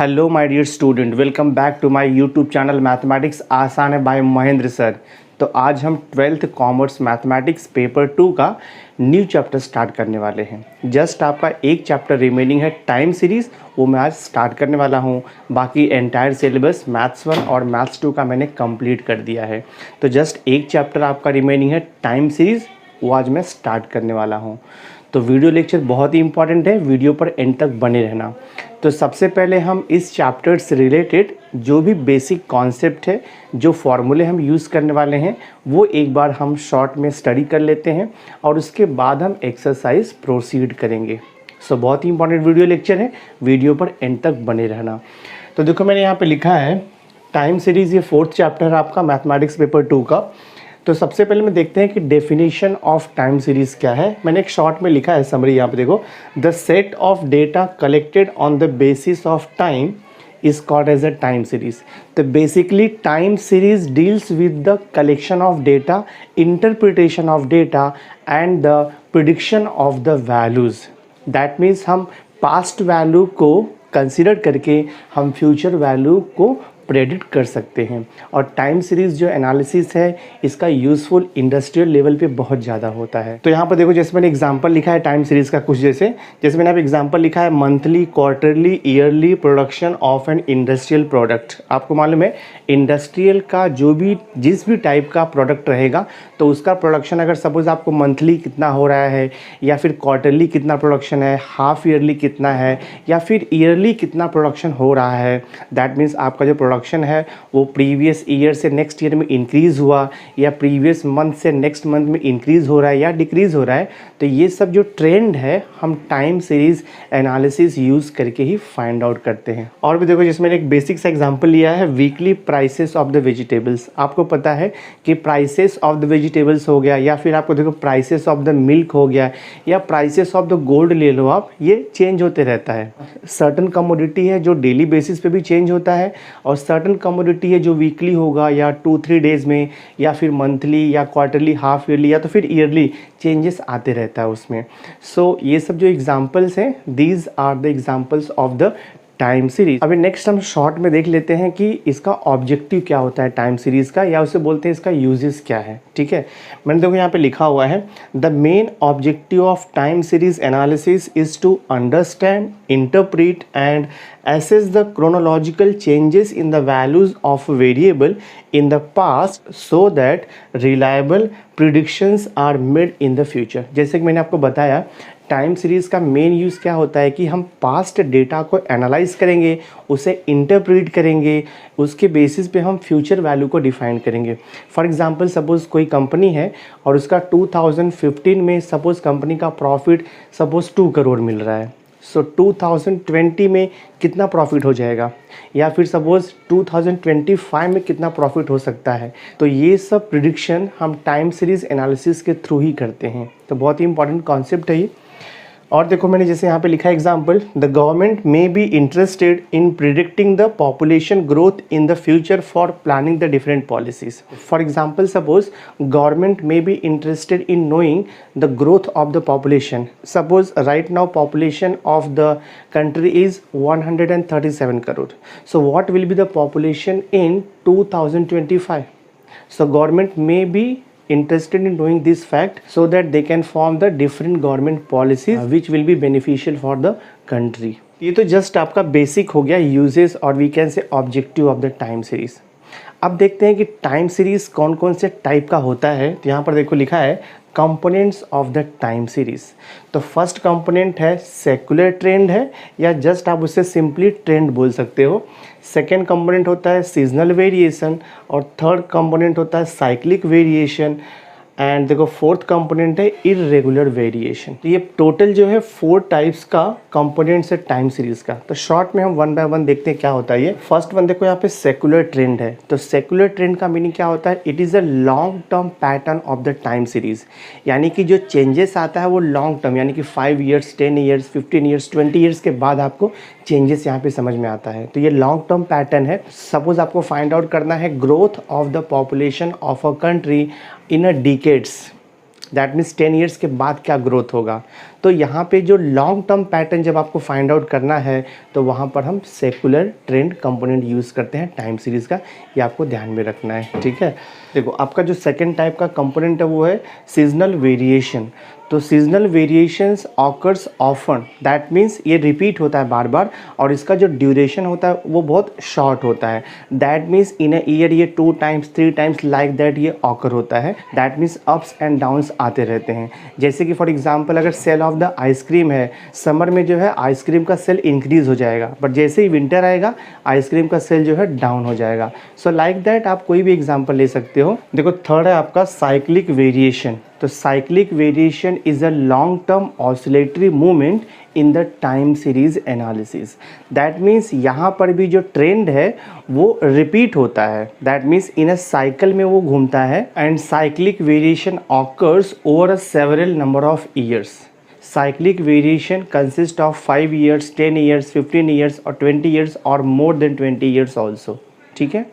Hello my dear student, welcome back to my YouTube channel mathematics आसान है bye Mahendra sir. तो आज हम 12th कॉमर्स मैथमेटिक्स पेपर 2 का न्यू चैप्टर स्टार्ट करने वाले हैं। जस्ट आपका एक चैप्टर रिमेनिंग है टाइम सीरीज़, वो मैं आज स्टार्ट करने वाला हूँ। बाकी एंटायर सिलेबस मैथ्स 1 और मैथ्स 2 का मैंने कंप्लीट कर दिया है। तो जस्ट एक चैप्टर आपका रिमेनिंग है टाइम सीरीज़, वो आज मैं स्टार्ट करने वाला हूँ। तो वीडियो लेक्चर बहुत ही इंपॉर्टेंट है, वीडियो पर एंड तक बने रहना। तो सबसे पहले हम इस चैप्टर से रिलेटेड जो भी बेसिक कॉन्सेप्ट है, जो फॉर्मूले हम यूज़ करने वाले हैं, वो एक बार हम शॉर्ट में स्टडी कर लेते हैं और उसके बाद हम एक्सरसाइज प्रोसीड करेंगे। सो बहुत ही इंपॉर्टेंट वीडियो लेक्चर है, वीडियो पर एंड तक बने रहना। तो देखो मैंने यहाँ पे लिखा है टाइम सीरीज़, ये 4th चैप्टर है आपका मैथमेटिक्स पेपर 2 का। तो सबसे पहले मैं देखते हैं कि डेफिनेशन ऑफ टाइम सीरीज़ क्या है। मैंने एक शॉर्ट में लिखा है समरी, यहाँ पे देखो, the set of data collected on the basis of time is called as a time series. तो basically time series deals with the collection of data, interpretation of data and the prediction of the values. That means हम past value को consider करके हम future value को predict कर सकते हैं। और टाइम सीरीज़ जो एनालिसिस है, इसका यूज़फुल इंडस्ट्रियल लेवल पे बहुत ज़्यादा होता है। तो यहाँ पर देखो, जैसे मैंने एग्जांपल लिखा है टाइम सीरीज़ का कुछ, जैसे मैंने यहाँ पे एग्जांपल लिखा है monthly, quarterly, yearly production of an industrial product. आपको मालूम है इंडस्ट्रियल का जो भी जिस भी टाइप का प्रोडक्ट रहेगा, तो उसका प्रोडक्शन अगर सपोज़ आपको मंथली कितना हो रहा है, या फिर क्वार्टरली कितना प्रोडक्शन है, हाफ ईयरली कितना है, या फिर ईयरली कितना प्रोडक्शन हो रहा है, दैट मीन्स आपका जो प्रोडक्शन है वो प्रीवियस ईयर से नेक्स्ट ईयर में इंक्रीज़ हुआ, या प्रीवियस मंथ से नेक्स्ट मंथ में इंक्रीज़ हो रहा है या डिक्रीज़ हो रहा है। तो ये सब जो ट्रेंड है हम टाइम सीरीज़ एनालिसिस यूज़ करके ही फाइंड आउट करते हैं। और भी देखो, जिसमें एक बेसिक सा एग्जांपल लिया है weekly prices of the vegetables. आपको पता है कि प्राइसेस ऑफ द वेजिटेबल्स हो गया, या फिर आपको देखो प्राइसेस ऑफ द मिल्क हो गया, या प्राइसेस ऑफ द गोल्ड ले लो आप, ये चेंज होते रहता है। सर्टन कमोडिटी है जो डेली बेसिस पे भी चेंज होता है, और सर्टन कमोडिटी है जो वीकली होगा, या 2-3 डेज़ में, या फिर मंथली, या क्वार्टरली, हाफ ईयरली, या तो फिर ईयरली चेंजेस आते रहता है उसमें। सो ये सब जो एग्जांपल्स हैं, these are the examples of the time series. अभी नेक्स्ट हम शॉर्ट में देख लेते हैं कि इसका ऑब्जेक्टिव क्या होता है टाइम सीरीज़ का, या उसे बोलते हैं इसका यूजेस क्या है। ठीक है, मैंने देखो यहाँ पे लिखा हुआ है the main objective of time series analysis is to understand, interpret and assess the chronological changes in the values of variable in the past so that reliable predictions are made in the future। जैसे कि मैंने आपको बताया time series का main use क्या होता है कि हम पास्ट डेटा को एनालाइज करेंगे, उसे इंटरप्रेट करेंगे, उसके बेसिस पे हम फ्यूचर वैल्यू को डिफाइन करेंगे। फॉर एग्जांपल सपोज़ कोई कंपनी है और उसका 2015 में सपोज़ कंपनी का प्रॉफिट सपोज़ 2 करोड़ मिल रहा है। सो 2020 में कितना प्रॉफिट हो जाएगा, या फिर सपोज़ 2025 में कितना प्रॉफिट हो सकता है। तो ये सब प्रिडिक्शन हम टाइम सीरीज़ एनालिसिस के थ्रू ही करते हैं। तो बहुत ही इंपॉर्टेंट कॉन्सेप्ट है ये। और देखो मैंने जैसे यहाँ पे लिखा है example, the government may be interested in predicting the population growth in the future for planning the different policies. For example suppose government may be interested in knowing the growth of the population. Suppose right now population of the country is 137 crore. So what will be the population in 2025? So government may be interested in knowing this fact so that they can form the different government policies which will be beneficial for the country. ये तो just आपका basic हो गया uses और we can say objective of the time series. अब देखते हैं कि टाइम सीरीज कौन कौन से टाइप का होता है। तो यहाँ पर देखो लिखा है components of the time series. तो फर्स्ट कंपोनेंट है सेकुलर ट्रेंड है, या जस्ट आप उसे सिंपली ट्रेंड बोल सकते हो। सेकेंड कंपोनेंट होता है सीजनल वेरिएशन, और थर्ड कंपोनेंट होता है साइक्लिक वेरिएशन, एंड देखो फोर्थ कंपोनेंट है इररेगुलर वेरिएशन। तो ये टोटल जो है 4 टाइप्स का कंपोनेंट्स है टाइम सीरीज का। तो शॉर्ट में हम 1 बाय 1 देखते हैं क्या होता है ये। फर्स्ट वन देखो यहाँ पे सेकुलर ट्रेंड है। तो सेकुलर ट्रेंड का मीनिंग क्या होता है, it is a long term pattern of the time series. यानी कि जो चेंजेस आता है वो लॉन्ग टर्म, यानी कि 5 ईयर्स, 10 ईयर्स, 15 ईयर्स, 20 ईयर्स के बाद आपको चेंजेस यहाँ पे समझ में आता है। तो ये लॉन्ग टर्म पैटर्न है। सपोज आपको फाइंड आउट करना है growth of the population of a country in a decades, that means 10 years के बाद क्या ग्रोथ होगा। तो यहाँ पे जो लॉन्ग टर्म पैटर्न जब आपको फाइंड आउट करना है तो वहाँ पर हम सेकुलर ट्रेंड कंपोनेंट यूज़ करते हैं टाइम सीरीज़ का, ये आपको ध्यान में रखना है, ठीक है। देखो आपका जो सेकंड टाइप का कंपोनेंट है वो है सीजनल वेरिएशन। तो seasonal variations occurs often, that means ये रिपीट होता है बार बार और इसका जो ड्यूरेशन होता है वो बहुत शॉर्ट होता है। That means in a year ये 2 टाइम्स 3 टाइम्स लाइक दैट ये ऑकर होता है। That means ups and downs आते रहते हैं। जैसे कि फॉर एग्जांपल अगर सेल ऑफ द आइसक्रीम है, समर में जो है आइसक्रीम का सेल इंक्रीज हो जाएगा, बट जैसे ही विंटर आएगा आइसक्रीम का सेल जो है डाउन हो जाएगा। सो लाइक दैट आप कोई भी एग्जाम्पल ले सकते हो। देखो थर्ड है आपका साइक्लिक वेरिएशन। तो cyclic variation is a long term oscillatory movement in the time series analysis. That means यहाँ पर भी जो ट्रेंड है वो रिपीट होता है। That means in a cycle में वो घूमता है and cyclic variation occurs over a several number of years. Cyclic variation consist of 5 years, 10 years, 15 years और 20 years और मोर देन 20 years ऑल्सो, ठीक है।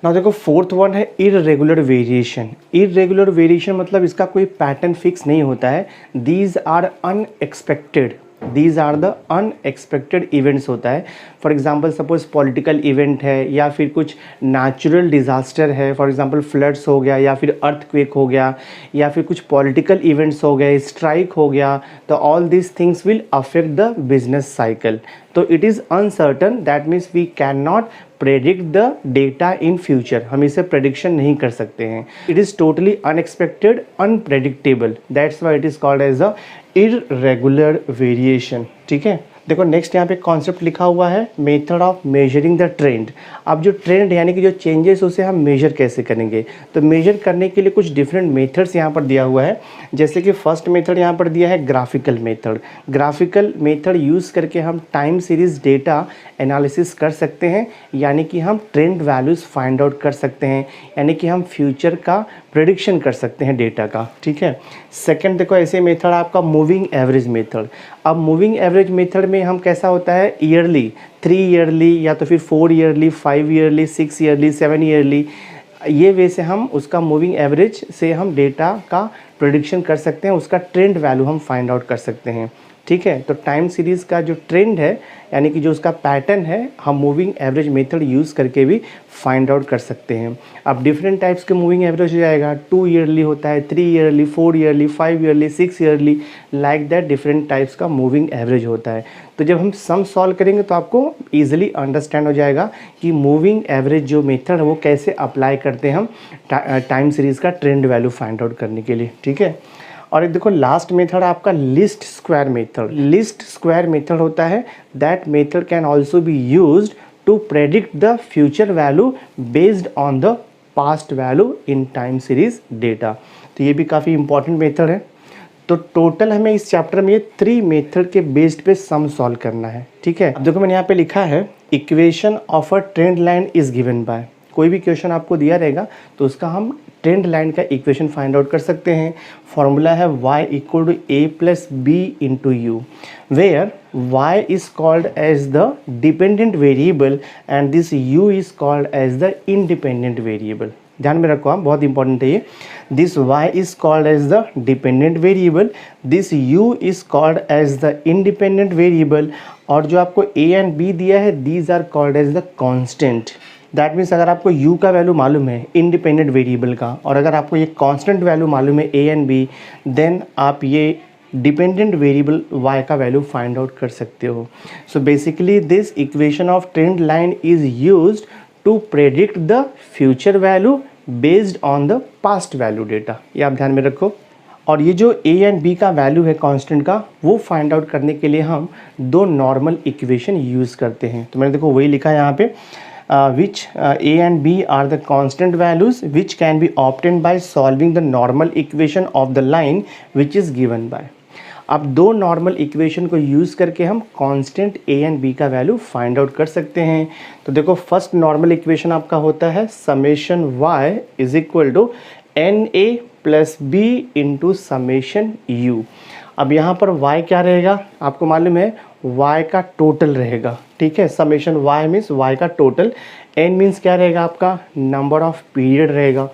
ना देखो फोर्थ वन है इररेगुलर वेरिएशन। इररेगुलर वेरिएशन मतलब इसका कोई पैटर्न फिक्स नहीं होता है। These are unexpected, these are the unexpected events होता है। For example suppose political event है या फिर कुछ नेचुरल डिज़ास्टर है, फॉर एग्जांपल फ्लड्स हो गया या फिर अर्थक्वेक हो गया या फिर कुछ पॉलिटिकल इवेंट्स हो गए, स्ट्राइक हो गया, तो all this things will affect the business cycle. तो it is uncertain, that means we can not predict the data in future. हम इसे प्रेडिक्शन नहीं कर सकते हैं। It is totally unexpected, unpredictable, that's why it is called as a irregular variation, ठीक है। देखो नेक्स्ट यहाँ पे कॉन्सेप्ट लिखा हुआ है method of measuring the trend. अब जो ट्रेंड यानी कि जो चेंजेस उसे हम मेजर कैसे करेंगे, तो मेजर करने के लिए कुछ डिफरेंट मेथड्स यहाँ पर दिया हुआ है। जैसे कि फर्स्ट मेथड यहाँ पर दिया है graphical method. Graphical method use करके हम टाइम सीरीज डेटा एनालिसिस कर सकते हैं, यानी कि हम ट्रेंड वैल्यूज़ फाइंड आउट कर सकते हैं, यानी कि हम फ्यूचर का प्रेडिक्शन कर सकते हैं डेटा का, ठीक है। सेकंड देखो ऐसे मेथड आपका मूविंग एवरेज मेथड। अब मूविंग एवरेज मेथड में हम कैसा होता है ईयरली, 3 ईयरली या तो फिर 4 ईयरली, 5 ईयरली, 6 ईयरली, 7 ईयरली, ये वे से हम उसका मूविंग एवरेज से हम डेटा का प्रेडिक्शन कर सकते हैं, उसका ट्रेंड वैल्यू हम फाइंड आउट कर सकते हैं, ठीक है। तो टाइम सीरीज़ का जो ट्रेंड है यानी कि जो उसका पैटर्न है हम मूविंग एवरेज मेथड यूज़ करके भी फाइंड आउट कर सकते हैं। अब डिफरेंट टाइप्स के मूविंग एवरेज हो जाएगा, 2 ईयरली होता है, 3 yearly, 4 yearly, 5 yearly, 6 yearly, like that different types का मूविंग एवरेज होता है। तो जब हम सम सॉल्व करेंगे तो आपको ईजिली अंडरस्टैंड हो जाएगा कि मूविंग एवरेज जो मेथड है वो कैसे अप्लाई करते हैं हम टाइम सीरीज़ का ट्रेंड वैल्यू फाइंड आउट करने के लिए, ठीक है। और एक देखो लास्ट मेथड आपका least square method. Least square method होता है, that method can also be used to predict the future value based on the past value in time series data. तो ये भी काफ़ी इंपॉर्टेंट मेथड है। तो टोटल हमें इस चैप्टर में ये 3 मेथड के बेस्ड पे सम सॉल्व करना है, ठीक है। अब देखो मैंने यहाँ पे लिखा है equation of a trend line is given by. कोई भी क्वेश्चन आपको दिया रहेगा तो उसका हम ट्रेंड लाइन का इक्वेशन फाइंड आउट कर सकते हैं। फॉर्मूला है y equal to a plus b into u, where y is called as the dependent variable and this u is called as the independent variable. ध्यान में रखो आप, बहुत इंपॉर्टेंट है ये। This y is called as the dependent variable, this u is called as the independent variable, और जो आपको a एंड b दिया है these are called as the constant. That means अगर आपको u का वैल्यू मालूम है इंडिपेंडेंट वेरिएबल का, और अगर आपको ये कांस्टेंट वैल्यू मालूम है a एंड b, देन आप ये डिपेंडेंट वेरिएबल y का वैल्यू फाइंड आउट कर सकते हो। So basically this equation of trend line is used to predict the future value based on the past value data. ये आप ध्यान में रखो। और ये जो a एंड b का वैल्यू है कांस्टेंट का, वो फाइंड आउट करने के लिए हम 2 नॉर्मल इक्वेशन यूज़ करते हैं। तो मैंने देखो वही लिखा है यहाँ पे, which a and b are the constant values which can be obtained by solving the normal equation of the line which is given by। अब 2 नॉर्मल इक्वेशन को यूज़ करके हम कांस्टेंट a एंड b का value find out कर सकते हैं। तो देखो फर्स्ट नॉर्मल इक्वेशन आपका होता है summation y is equal to n a plus b into summation u. अब यहाँ पर y क्या रहेगा आपको मालूम है, y का टोटल रहेगा, ठीक है। समेशन y मीन्स y का टोटल, n मीन्स क्या रहेगा आपका नंबर ऑफ पीरियड रहेगा,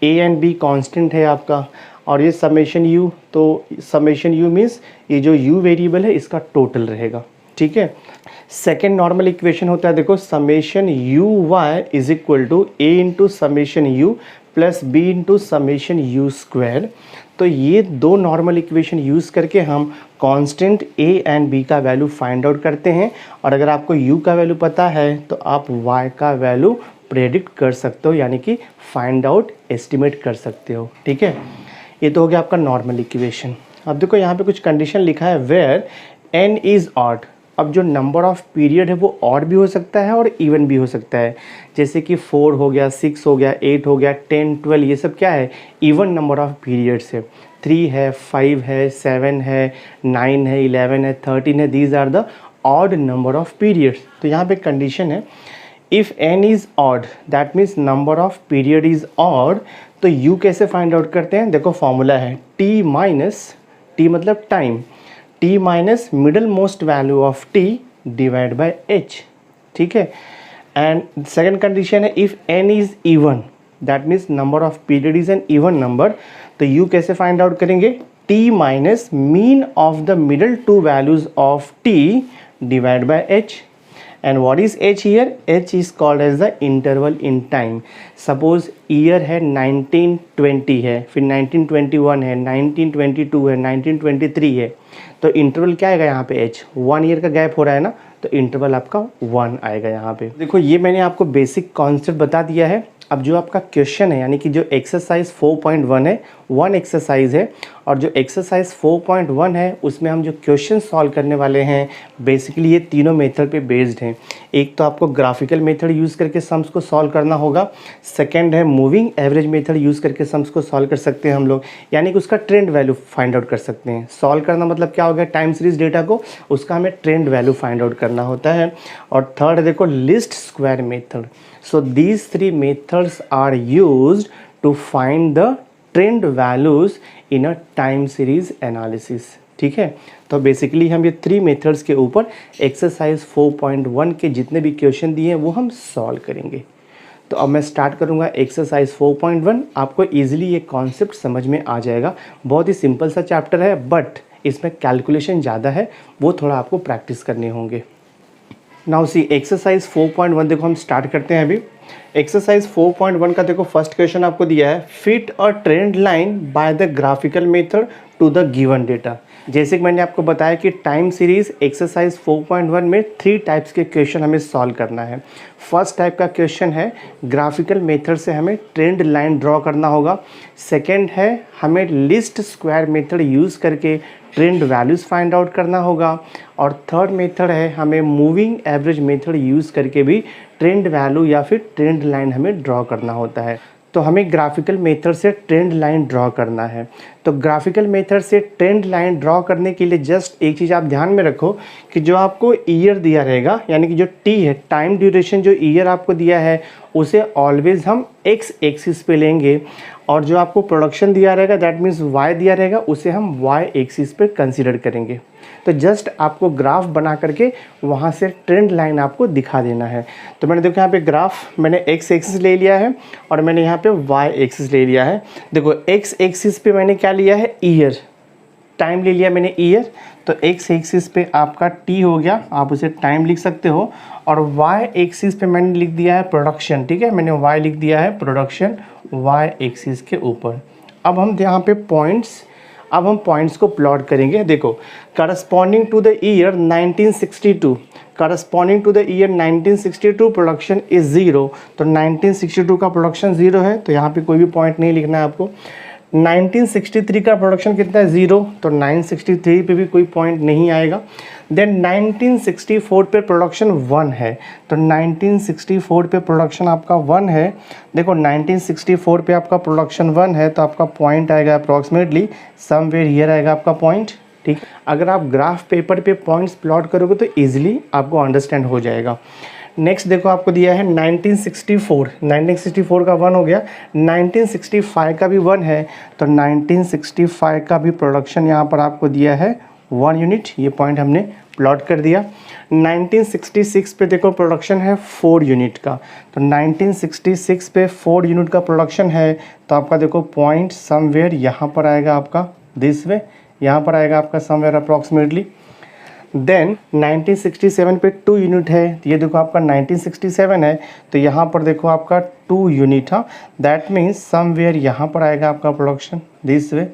a एंड b कांस्टेंट है आपका, और ये समेशन यू, तो समेशन यू मीन्स ये जो यू वेरिएबल है इसका टोटल रहेगा, ठीक है। सेकेंड नॉर्मल इक्वेशन होता है, देखो summation u y is equal to a into summation u plus b into summation u square. तो ये दो नॉर्मल इक्वेशन यूज़ करके हम कांस्टेंट ए एंड बी का वैल्यू फाइंड आउट करते हैं, और अगर आपको यू का वैल्यू पता है तो आप वाई का वैल्यू प्रेडिक्ट कर सकते हो, यानी कि फाइंड आउट एस्टिमेट कर सकते हो, ठीक है। ये तो हो गया आपका नॉर्मल इक्वेशन। अब देखो यहाँ पे कुछ कंडीशन लिखा है वेयर एन इज़ ऑड। अब जो नंबर ऑफ पीरियड है वो ऑड भी हो सकता है और इवन भी हो सकता है, जैसे कि 4 हो गया, 6 हो गया, 8 हो गया, 10, 12, ये सब क्या है, इवन नंबर ऑफ पीरियड्स है। 3 है, 5 है, 7 है, 9 है, 11 है, 13 है, these are the odd number of periods. तो यहाँ पे कंडीशन है if n is odd that means number of period is odd. तो u कैसे फाइंड आउट करते हैं, देखो फॉर्मूला है t माइनस, t मतलब time, t minus middle most value of t divide by h, ठीक है। एंड सेकेंड कंडीशन है if n is even that means number of period is an even number. तो u कैसे find out करेंगे, t minus mean of the middle to values of t divide by h। And what is h here? h is called as the interval in time. Suppose year है 1920 है, फिर 1921 है, 1922 है, 1923 है, तो interval क्या आएगा यहाँ पे h, 1 ईयर का गैप हो रहा है ना, तो इंटरवल आपका 1 आएगा यहाँ पे। देखो ये मैंने आपको बेसिक कॉन्सेप्ट बता दिया है। अब जो आपका क्वेश्चन है, यानी कि जो एक्सरसाइज 4.1 है, 1 एक्सरसाइज है, और जो एक्सरसाइज 4.1 है उसमें हम जो क्वेश्चन सॉल्व करने वाले हैं बेसिकली ये तीनों मेथड पे बेस्ड हैं। एक तो आपको ग्राफिकल मेथड यूज़ करके सम्स को सॉल्व करना होगा, सेकंड है मूविंग एवरेज मेथड यूज़ करके सम्स को सॉल्व कर सकते हैं हम लोग, यानी कि उसका ट्रेंड वैल्यू फाइंड आउट कर सकते हैं। सॉल्व करना मतलब क्या हो गया, टाइम सीरीज डेटा को उसका हमें ट्रेंड वैल्यू फाइंड आउट करना होता है। और थर्ड देखो list square method. So these three methods are used to find the trend values in a time series analysis, ठीक है। तो बेसिकली हम ये 3 मेथड्स के ऊपर एक्सरसाइज 4.1 के जितने भी क्वेश्चन दिए हैं वो हम सॉल्व करेंगे। तो अब मैं स्टार्ट करूँगा एक्सरसाइज 4.1। आपको इजीली ये कॉन्सेप्ट समझ में आ जाएगा। बहुत ही सिंपल सा चैप्टर है, बट इसमें कैलकुलेशन ज़्यादा है, वो थोड़ा आपको प्रैक्टिस करने होंगे। नाउ सी एक्सरसाइज 4.1 देखो हम स्टार्ट करते हैं अभी। एक्सरसाइज 4.1 का देखो फर्स्ट क्वेश्चन आपको दिया है, fit a trend line by the graphical method to the given data. जैसे कि मैंने आपको बताया कि टाइम सीरीज एक्सरसाइज 4.1 में 3 टाइप्स के क्वेश्चन हमें सॉल्व करना है। फर्स्ट टाइप का क्वेश्चन है ग्राफिकल मेथड से हमें ट्रेंड लाइन ड्रॉ करना होगा। सेकेंड है हमें लिस्ट स्क्वायर मेथड यूज़ करके ट्रेंड वैल्यूज़ फाइंड आउट करना होगा। और थर्ड मेथड है हमें मूविंग एवरेज मेथड यूज़ करके भी ट्रेंड वैल्यू या फिर ट्रेंड लाइन हमें ड्रॉ करना होता है। तो हमें ग्राफिकल मेथड से ट्रेंड लाइन ड्रॉ करना है। तो ग्राफिकल मेथड से ट्रेंड लाइन ड्रॉ करने के लिए जस्ट एक चीज़ आप ध्यान में रखो कि जो आपको ईयर दिया रहेगा, यानी कि जो टी है टाइम ड्यूरेशन, जो ईयर आपको दिया है उसे ऑलवेज हम एक्स एक्सिस पे लेंगे, और जो आपको प्रोडक्शन दिया रहेगा दैट मीन्स वाई दिया रहेगा उसे हम वाई एक्सिस पे कंसीडर करेंगे। तो जस्ट आपको ग्राफ बना करके वहाँ से ट्रेंड लाइन आपको दिखा देना है। तो मैंने देखो यहाँ पे ग्राफ मैंने एक्स एक्सिस ले लिया है और मैंने यहाँ पे वाई एक्सिस ले लिया है। देखो एक्स एक्सिस पे मैंने क्या लिया है, ईयर, टाइम ले लिया मैंने ईयर। तो एक्स एक्सिस पे आपका टी हो गया, आप उसे टाइम लिख सकते हो, और वाई एक्सिस पे मैंने लिख दिया है प्रोडक्शन, ठीक है, मैंने वाई लिख दिया है प्रोडक्शन वाई एक्सिस के ऊपर। अब हम यहाँ पे पॉइंट्स को प्लॉट करेंगे। देखो corresponding to the year 1962, corresponding to the year 1962 production is 0। तो 1962 का प्रोडक्शन 0 है, तो यहाँ पे कोई भी पॉइंट नहीं लिखना है आपको। 1963 का प्रोडक्शन कितना है, 0, तो 963 पे भी कोई पॉइंट नहीं आएगा। देन 1964 पे प्रोडक्शन 1 है, तो 1964 पे प्रोडक्शन आपका 1 है। देखो 1964 पे आपका प्रोडक्शन 1 है, तो आपका पॉइंट आएगा अप्रॉक्सीमेटली समवेयर हियर आएगा आपका पॉइंट, ठीक। अगर आप ग्राफ पेपर पे पॉइंट्स प्लॉट करोगे तो ईजिली आपको अंडरस्टैंड हो जाएगा। नेक्स्ट देखो आपको दिया है 1964 का 1 हो गया, 1965 का भी 1 है, तो 1965 का भी प्रोडक्शन यहाँ पर आपको दिया है 1 यूनिट। ये पॉइंट हमने प्लॉट कर दिया। 1966 पे देखो प्रोडक्शन है 4 यूनिट का, तो 1966 पे 4 यूनिट का प्रोडक्शन है, तो आपका देखो पॉइंट समवेयर यहाँ पर आएगा आपका दिस वे, यहाँ पर आएगा आपका समवेयर अप्रॉक्सीमेटली। देन 1967 पे 2 यूनिट है, ये देखो आपका 1967 है, तो यहाँ पर देखो आपका 2 यूनिट, हाँ दैट मीन्स समवेयर यहाँ पर आएगा आपका प्रोडक्शन दिस वे,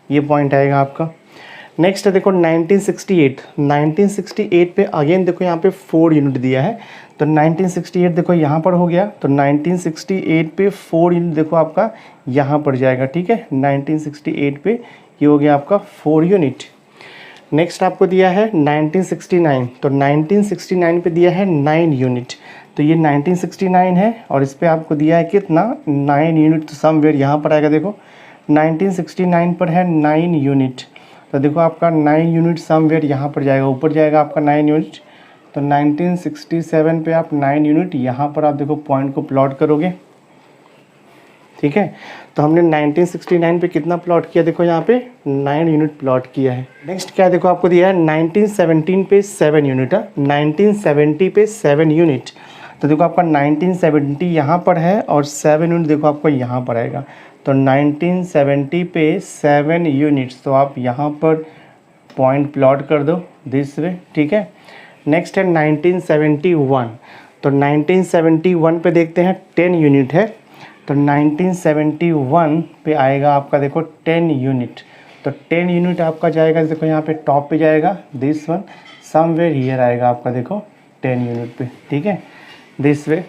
ये पॉइंट आएगा आपका। नेक्स्ट है देखो 1968 पे अगेन देखो यहाँ पे 4 यूनिट दिया है, तो 1968 देखो यहाँ पर हो गया, तो 1968 पे 4 यूनिट देखो आपका यहाँ पर जाएगा, ठीक है। 1968 पे ये हो गया आपका 4 यूनिट। नेक्स्ट आपको दिया है 1969, तो 1969 पे दिया है 9 यूनिट, तो ये 1969 है और इस पर आपको दिया है कितना 9 यूनिट, तो समवेयर यहाँ पर आएगा देखो 1969 पर है 9 यूनिट, तो देखो आपका 9 यूनिट समवेयर यहाँ पर जाएगा, ऊपर जाएगा आपका 9 यूनिट, तो 1967 पे आप 9 यूनिट यहाँ पर आप देखो पॉइंट को प्लॉट करोगे, ठीक है। तो हमने 1969 पे कितना प्लॉट किया, देखो यहाँ पे 9 यूनिट प्लॉट किया है। नेक्स्ट क्या देखो आपको दिया है 1917 पे 7 यूनिट है, 1970 पे 7 यूनिट, तो देखो आपका 1970 यहाँ पर है और 7 यूनिट देखो आपको यहाँ पर आएगा, तो 1970 पे 7 यूनिट्स, तो आप यहाँ पर पॉइंट प्लॉट कर दो दिस वे, ठीक है। नेक्स्ट है 1971, तो 1971 पे देखते हैं 10 यूनिट है, तो 1971 पे आएगा आपका देखो 10 यूनिट, तो 10 यूनिट आपका जाएगा देखो यहाँ पे टॉप पे जाएगा दिस वन, समवेयर हियर आएगा आपका देखो 10 यूनिट पे, ठीक है दिस वे।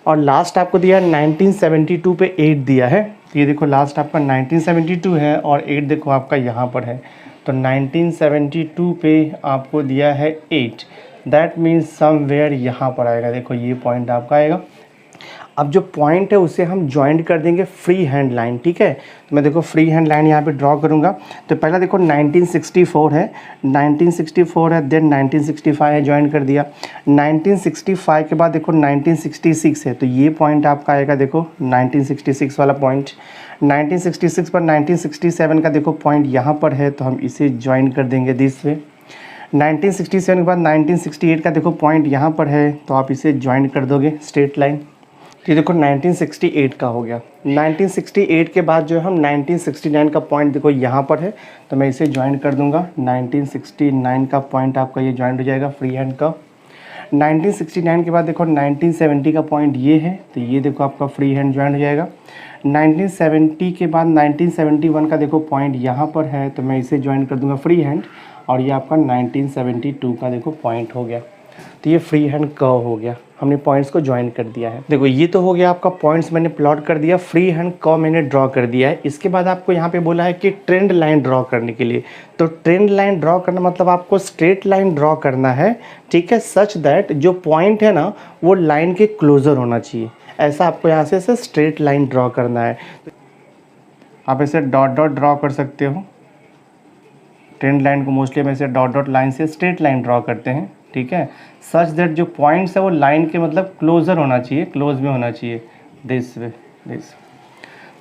और लास्ट आपको दिया 1972 पे 8 दिया है, तो ये देखो लास्ट आपका 1972 है और 8 देखो आपका यहाँ पर है, तो 1972 पे आपको दिया है 8, दैट मीन्स समवेयर यहाँ पर आएगा, देखो ये पॉइंट आपका आएगा। अब जो पॉइंट है उसे हम ज्वाइंट कर देंगे फ्री हैंड लाइन, ठीक है। तो मैं देखो फ्री हैंड लाइन यहाँ पे ड्रॉ करूँगा, तो पहला देखो 1964 है, 1964 है, देन 1965 है, ज्वाइन कर दिया। 1965 के बाद देखो 1966 है, तो ये पॉइंट आपका आएगा देखो 1966 वाला पॉइंट। 1966 पर 1967 का देखो पॉइंट यहाँ पर है, तो हम इसे ज्वाइन कर देंगे दिस वे। 1967 के बाद 1968 का देखो पॉइंट यहाँ पर है, तो आप इसे ज्वाइन कर दोगे स्ट्रेट लाइन, ये देखो 1968 का हो गया। 1968 के बाद जो है हम 1969 का पॉइंट देखो यहाँ पर है, तो मैं इसे ज्वाइन कर दूंगा। 1969 का पॉइंट आपका ये ज्वाइन हो जाएगा फ्री हैंड का। 1969 के बाद देखो 1970 का पॉइंट ये है, तो ये देखो आपका फ्री हैंड ज्वाइन हो जाएगा। 1970 के बाद 1971 का देखो पॉइंट यहाँ पर है, तो मैं इसे ज्वाइन कर दूंगा फ्री हैंड, और ये आपका 1972 का देखो पॉइंट हो गया। तो ये फ्री हैंड कर्व हो गया, हमने पॉइंट्स को ज्वाइन कर दिया है। देखो ये तो हो गया आपका पॉइंट्स मैंने प्लॉट कर दिया, फ्री हैंड कर्व मैंने ड्रॉ कर दिया है। इसके बाद आपको यहाँ पे बोला है कि ट्रेंड लाइन ड्रॉ करने के लिए, तो ट्रेंड लाइन ड्रॉ करना मतलब आपको स्ट्रेट लाइन ड्रॉ करना है, ठीक है, सच दैट जो पॉइंट है ना वो लाइन के क्लोजर होना चाहिए। ऐसा आपको यहाँ से ऐसे स्ट्रेट लाइन ड्रॉ करना है। आप ऐसे डॉट डॉट ड्रॉ कर सकते हो, ट्रेंड लाइन को मोस्टली हम ऐसे डॉट डॉट लाइन से स्ट्रेट लाइन ड्रॉ करते हैं, ठीक है, सच दैट जो पॉइंट्स है वो लाइन के मतलब क्लोजर होना चाहिए, क्लोज में होना चाहिए दिस वे दिस।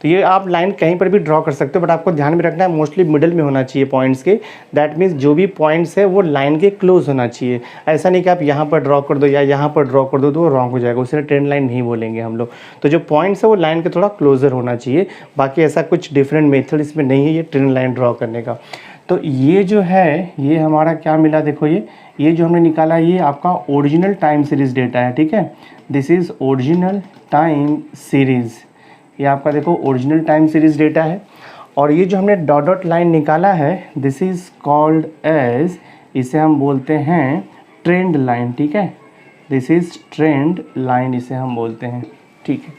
तो ये आप लाइन कहीं पर भी ड्रॉ कर सकते हो, बट आपको ध्यान में रखना है मोस्टली मिडल में होना चाहिए पॉइंट्स के। दैट मीन्स जो भी पॉइंट्स है वो लाइन के क्लोज होना चाहिए। ऐसा नहीं कि आप यहाँ पर ड्रॉ कर दो या यहाँ पर ड्रॉ कर दो तो वो रॉन्ग हो जाएगा, उसे ट्रेंड लाइन नहीं बोलेंगे हम लोग। तो जो पॉइंट्स है वो लाइन के थोड़ा क्लोजर होना चाहिए, बाकी ऐसा कुछ डिफरेंट मेथड इसमें नहीं है ये ट्रेंड लाइन ड्रॉ करने का। तो ये जो है ये हमारा क्या मिला, देखो ये जो हमने निकाला ये आपका ओरिजिनल टाइम सीरीज़ डेटा है, ठीक है, this is original time series, ये आपका देखो ओरिजिनल टाइम सीरीज़ डेटा है। और ये जो हमने डॉट डॉट लाइन निकाला है दिस इज़ कॉल्ड एज, इसे हम बोलते हैं ट्रेंड लाइन, ठीक है, दिस इज़ ट्रेंड लाइन इसे हम बोलते हैं, ठीक है।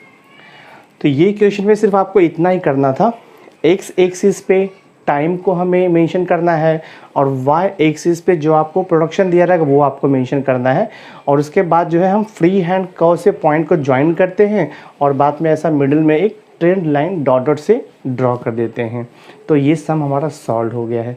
तो ये क्वेश्चन में सिर्फ आपको इतना ही करना था, एक्स एक्सिस पे टाइम को हमें मेंशन करना है और वाई एक्सिस पे जो आपको प्रोडक्शन दिया रहेगा वो आपको मेंशन करना है, और उसके बाद जो है हम फ्री हैंड कर्व से पॉइंट को ज्वाइन करते हैं और बाद में ऐसा मिडिल में एक ट्रेंड लाइन डॉट डॉट से ड्रॉ कर देते हैं। तो ये सम हमारा सॉल्व हो गया है।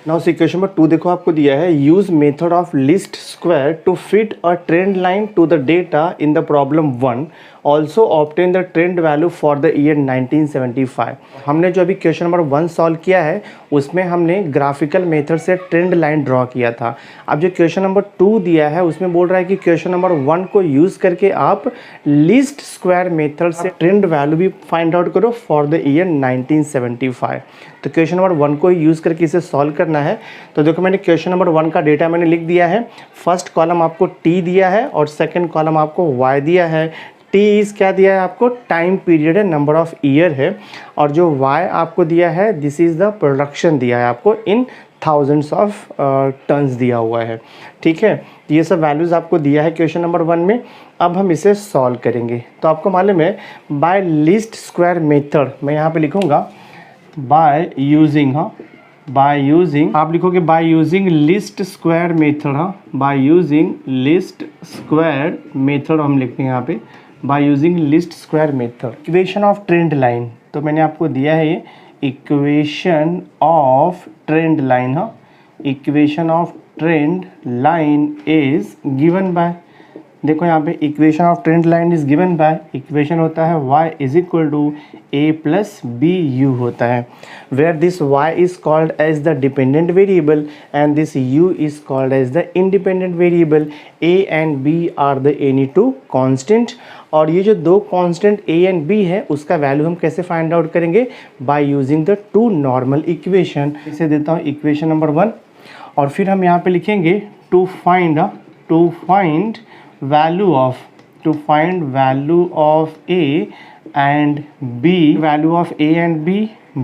नाउ इक्वेशन नंबर 2 देखो आपको दिया है, use method of least square to fit a trend line to the data in the problem 1 also obtain the trend value for the year 1975। हमने जो अभी क्वेश्चन नंबर 1 सॉल्व किया है उसमें हमने ग्राफिकल मेथड से ट्रेंड लाइन ड्रॉ किया था। अब जो क्वेश्चन नंबर 2 दिया है उसमें बोल रहा है कि क्वेश्चन नंबर 1 को यूज़ करके आप लीस्ट स्क्वायर मेथड से ट्रेंड वैल्यू भी फाइंड आउट करो फॉर द ईयर 1975। तो क्वेश्चन नंबर 1 को यूज़ करके इसे सॉल्व करना है। तो देखो मैंने क्वेश्चन नंबर 1 का डेटा मैंने लिख दिया है। फर्स्ट कॉलम आपको टी दिया है और सेकंड कॉलम आपको वाई दिया है। टी इज़ क्या दिया है आपको, टाइम पीरियड है, नंबर ऑफ ईयर है, और जो वाई आपको दिया है दिस इज़ द प्रोडक्शन दिया है आपको इन थाउजेंड्स ऑफ टन्स दिया हुआ है। ठीक है, ये सब वैल्यूज़ आपको दिया है क्वेश्चन नंबर 1 में। अब हम इसे सॉल्व करेंगे। तो आपको मालूम है बाय लीस्ट स्क्वायर मेथड, मैं यहाँ पे लिखूँगा बाय यूजिंग, हाँ बाय यूजिंग, आप लिखोगे by using least square method, हाँ by using least square method हम लिखते हैं यहाँ पे by using least square method. Equation of trend line, तो मैंने आपको दिया है ये इक्वेशन ऑफ ट्रेंड लाइन, हाँ equation of trend line is given by, देखो यहाँ पे equation of trend line is given by, equation होता है y is equal to a plus b u होता है, where this y is called as the dependent variable and this u is called as the independent variable. a and b are the any two constant, और ये जो दो constant a and b है उसका value हम कैसे find out करेंगे, by using the two normal equation. इसे देता हूँ इक्वेशन नंबर 1, और फिर हम यहाँ पे लिखेंगे to find value of a and b, value of a and b,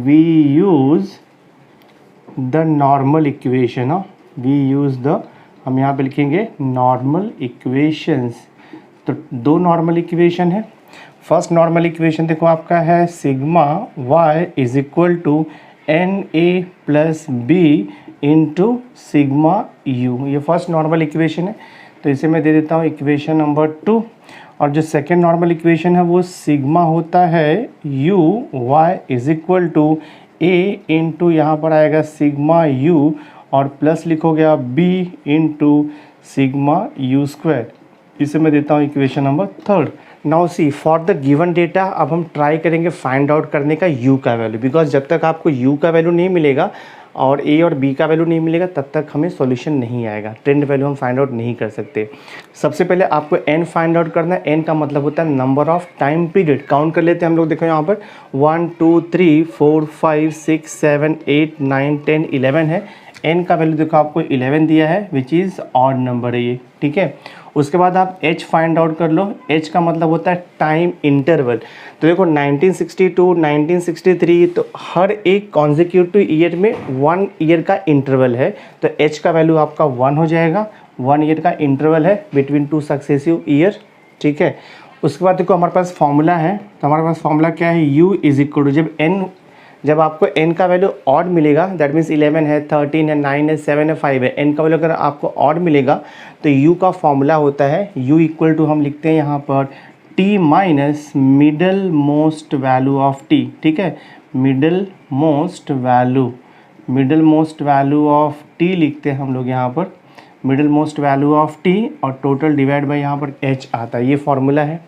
we use the normal equation, we use the, हम यहाँ पे लिखेंगे normal equations। तो दो नॉर्मल इक्वेशन है। फर्स्ट नॉर्मल इक्वेशन देखो आपका है sigma y is equal to n a plus b into sigma u, ये फर्स्ट नॉर्मल इक्वेशन है। तो इसे मैं दे देता हूँ इक्वेशन नंबर 2, और जो सेकेंड नॉर्मल इक्वेशन है वो सिग्मा होता है u y is equal to a into यहाँ पर आएगा सिग्मा u और प्लस लिखोगे आप b into sigma u square. इसे मैं देता हूँ equation number 3। Now see for the given data, अब हम ट्राई करेंगे फाइंड आउट करने का u का वैल्यू, बिकॉज जब तक आपको u का वैल्यू नहीं मिलेगा और a और b का वैल्यू नहीं मिलेगा तब तक हमें सॉल्यूशन नहीं आएगा, ट्रेंड वैल्यू हम फाइंड आउट नहीं कर सकते। सबसे पहले आपको n फाइंड आउट करना है। n का मतलब होता है number of time period. Count कर लेते हैं हम लोग, देखो यहाँ पर 1 2 3 4 5 6 7 8 9 10 11 है। n का वैल्यू देखो आपको 11 दिया है विच इज़ ऑड नंबर है ये, ठीक है। उसके बाद आप h फाइंड आउट कर लो। h का मतलब होता है टाइम इंटरवल। तो देखो 1962 1963, तो हर एक कॉन्जिक्यूटिव ईयर में 1 ईयर का इंटरवल है, तो h का वैल्यू आपका 1 हो जाएगा। 1 ईयर का इंटरवल है बिटवीन 2 सक्सेसिव ईयर, ठीक है। उसके बाद देखो हमारे पास फॉर्मूला है, तो हमारे पास फॉर्मूला क्या है, u इज इक्वल टू जब आपको n का वैल्यू ऑड मिलेगा, दैट मीन्स 11 है 13 है 9 है 7 है 5 है, n का वैल्यू अगर आपको ऑड मिलेगा तो u का फॉर्मूला होता है u इक्वल टू, हम लिखते हैं यहाँ पर t minus middle most value of t, ठीक है। Middle most value of t लिखते हैं हम लोग यहाँ पर, middle most value of t, और टोटल डिवाइड बाई यहाँ पर h आता है, ये फॉर्मूला है।